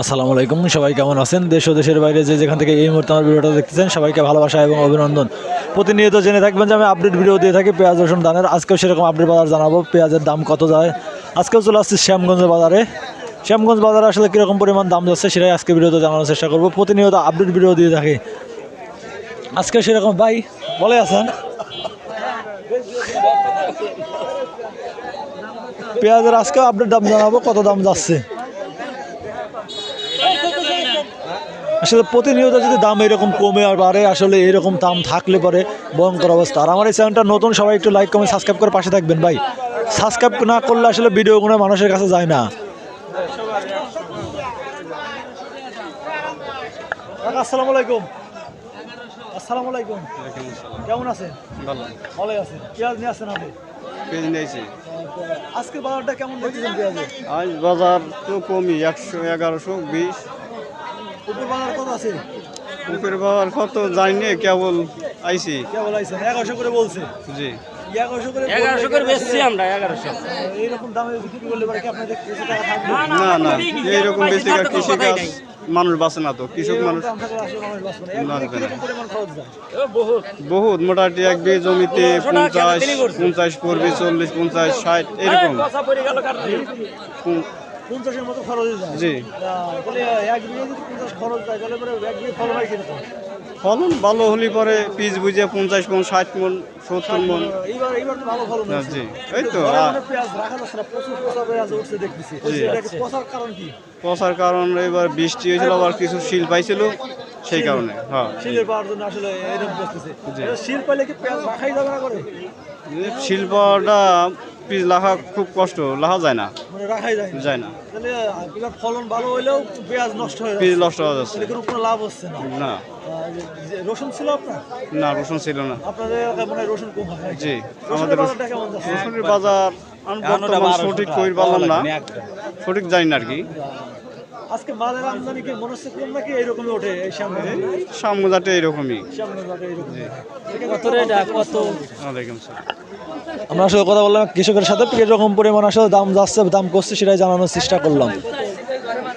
আসসালামু আলাইকুম, সবাই কেমন আছেন? দেশ ও দেশের বাইরে যে যেখান থেকে এই মুহূর্তে আমার ভিডিওটা দেখতেছেন সবাইকে ভালোবাসা এবং অভিনন্দন। প্রতিনিয়ত জেনে থাকবেন যে আমি আপডেট ভিডিও দিয়ে থাকি পেঁয়াজ রসুন ধানের। আজকেও সেরকম আপডেট বাজার জানাবো, পেঁয়াজের দাম কত যায়। আজকেও চলে আসছি শ্যামগঞ্জ বাজারে। শ্যামগঞ্জ বাজারে আসলে কীরকম পরিমাণ দাম যাচ্ছে সেটাই আজকে ভিডিওতে জানানোর চেষ্টা করবো। প্রতিনিয়ত আপডেট ভিডিও দিয়ে থাকি। আজকেও সেরকম ভাই বলে আছেন পেঁয়াজের আজকেও আপডেট দাম জানাবো, কত দাম যাচ্ছে। আসলে প্রতিনিয়ত যদি দাম এরকম কমে আর বাড়ে, আসলে এরকম দাম থাকলে পরে ভয়ঙ্কর অবস্থা। আর আমার এই চ্যানেলটা নতুন, সবাই একটু লাইক কমেন্ট সাবস্ক্রাইব করে পাশে থাকবেন ভাই। সাবস্ক্রাইব না করলে আসলে ভিডিওগুলো মানুষের কাছে যায় না। আসসালামু আলাইকুম। আসসালামু আলাইকুম, কেমন আছেন? ভালো আছেন। পেঁয়াজ নিয়ে আসছেন আপনি? পেঁয়াজ নিয়েছি। আজকের বাজারটা কেমন দেখছেন পেঁয়াজে? আজ বাজার তো কমই, 100-1120। উপর বাজার কত আছে? উপের বাজার কত জানি না, কেবল আইছি। কেবল আইছেন 1100 করে বলছে। জি, 1100 করে বেচছি আমরা। 1100 এইরকম দামে বিক্রি করলে পরে কি আপনাদের কিছু টাকা থাকবে? না না, এইরকম বেশি কৃষিকাজ মানুষ বাঁচে না তো, কৃষক মানুষ বাঁচবে না। বহুত মোটামুটি এক বিঘে জমিতে 50 পড়বে, 40, 50, 60 এরকম। 50-এর মতো খরচ যায়। জি, তাহলে এক বিঘে যদি 50 খরচ যায় তাহলে পরে এক বিঘে ফলন হয় কিরকম? ফলন ভালো হলে পরে পিস বুঝে 50 মন, 60 মন, 70 মন। এইবার তো ভালো ফলন হয়েছে। জি, এই তো। পেঁয়াজ রাখা যাচ্ছে না, প্রচুর পচা পেঁয়াজ উঠছে দেখতেছি। এটাকে পচার কারণ কি? পচার কারণ এবার বৃষ্টি হয়েছিল, আবার কিছু শিল পাইছিল সেই কারণে। হ্যাঁ, শিলের পাওয়ার জন্য আসলে এরকম করতেছে। শিল পাইলে কি পেঁয়াজ রাখাই যাবে না করে? শিল্পটা পিস লাখা খুব কষ্ট, লাখা যায় না, মানে রাখাই যায় না। যায় না। তাহলে এবার ফলন ভালো হইলেও পেঁয়াজ নষ্ট হয়ে পিস যাচ্ছে। নষ্ট হয়ে যাচ্ছে। এর কোনো লাভ হচ্ছে না। না রসুন ছিল আপনার? না, রসুন ছিল না। আপনাদের এলাকায় মনে হয় রসুন কম হয়। জি, আমাদের আমাদের বাজারটা কেমন যাচ্ছে? রসুনের বাজার আমি বর্তমান সঠিক কই পারলাম না, সঠিক জানি না আর কি। আজকে মালের আমদানি কি মনে হচ্ছে কম নাকি এইরকমই ওঠে? এই সামনে সামুদাটা এরকমই। কত রেট? কত? ওয়ালাইকুম আসসালাম। আমরা আসলে কথা বললাম কৃষকের সাথে, কিরকম পরিমাণ আসলে দাম যাচ্ছে, দাম করছে সেটাই জানানোর চেষ্টা করলাম।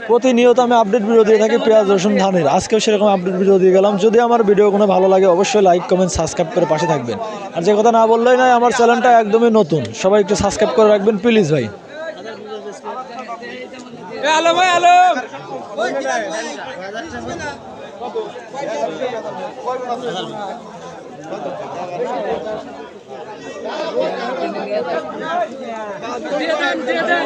প্রতিনিয়ত আমি আপডেট ভিডিও দিয়ে থাকি পেঁয়াজ রসুন ধানের। আজকেও সেরকম আপডেট ভিডিও দিয়ে গেলাম। যদি আমার ভিডিও কোনো ভালো লাগে অবশ্যই লাইক কমেন্ট সাবস্ক্রাইব করে পাশে থাকবেন। আর যে কথা না বললেই নয়, আমার চ্যানেলটা একদমই নতুন, সবাই একটু সাবস্ক্রাইব করে রাখবেন প্লিজ ভাই। হ্যালো ভাই, হ্যালো। দিয়ে দেন।